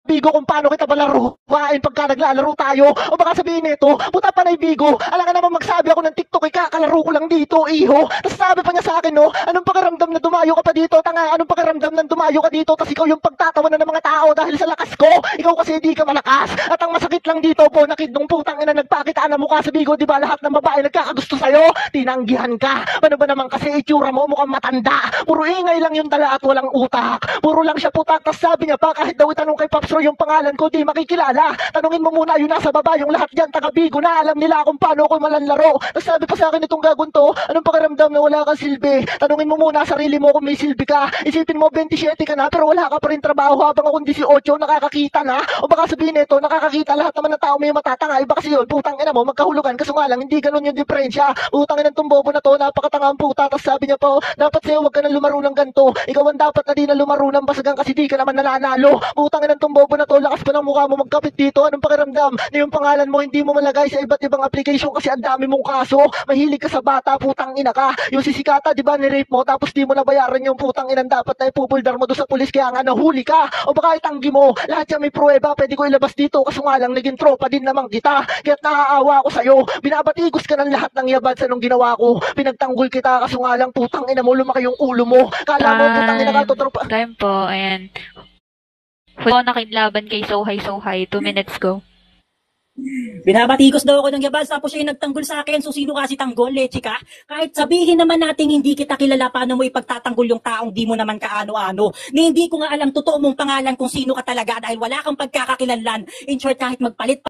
Bigo kung paano kita balaruin pagka naglalaro tayo. O baka sabihin nito, puta pa na Bigo, alam ka naman magsabi ako ng TikTok, kakalaro ko lang dito, iho. Tapos sabi pa niya sa akin, no, anong pakiramdam na dumayo ka pa dito, tanga, anong pakiramdam na dumayo ka dito, tapos ikaw yung pagtatawanan ng mga tao dahil sa lakas ko, ikaw kasi hindi ka malakas. At ang masakit lang dito po, nakid nung putang ina nagpakitaan ng mukha sa Bigo, di ba lahat ng babae nagkakagusto sa'yo, tinanggihan ka. Ano ba naman kasi itsura mo, mukhang matanda, puro ingay lang yung dala at walang utak, puro lang siya putak. Tapos sabi niya pa, kahit daw itanong kay Pops Roy yung pangalan ko, di makikilala. Tanungin mo muna yung nasa baba, yung lahat dyan, taga Bigo na, alam nila kung paano ako malanlaro. Tapos sabi pa sa akin itong gagunto, anong pakiramdam na wala kang silbi? Tanungin mo muna sarili mo kung may silbi ka. Isipin mo, 27 ka na, pero wala ka pa rin trabaho habang akong 18, nakakakita na. O baka sabihin nito, nakakakita lahat naman ng tao may matatanga. Iba kasi yun, putang ina mo, magkahulugan, kaso nga lang, hindi ganun yung diferensya. Putang ina ng bobo na to, napakatanga ang puta. Tapos sabi niya pa, dapat sa'yo, wag ka na lumaro ng ganto. Ikaw ang dapat na di na lumaro ng basagan kasi di ka naman nananalo. Putang ina ng bobo na to, lakas pa ng mukha mo magkapit dito. Anong pakiramdam na yung pangalan mo hindi mo malagay sa iba't ibang application kasi ang dami mong kaso. Mahilig ka sa bata, putang ina ka. Yung sisikata, di ba, ni-rape mo tapos di mo nabayaran yung putang inang dapat na ipupuldar mo doon sa pulis kaya nga nahuli ka. O baka itanggi mo, lahat yan may pruweba, pwede ko ilabas dito kaso nga lang naging tropa din naman kita. Kaya't naaawa ako sa'yo. Binabatigos ka ng lahat ng yabad sa nung ginawa ko. Pinagtanggol kita kaso nga lang putang ina mo, lumaki yung ulo mo. Kala mo putang ina ka, totropa. Time po, ayan. Huli ko nakidlaban kay Sohay Sohay. 2 minutes go. Binabatikos daw ako ng yabas, tapos siya yung nagtanggol sa akin. So sino kasi tanggol, leche ka? Kahit sabihin naman natin hindi kita kilala, paano mo ipagtatanggol yung taong di mo naman kaano-ano? Ni hindi ko nga alam totoo mong pangalan kung sino ka talaga dahil wala kang pagkakakilanlan. In short, kahit magpalit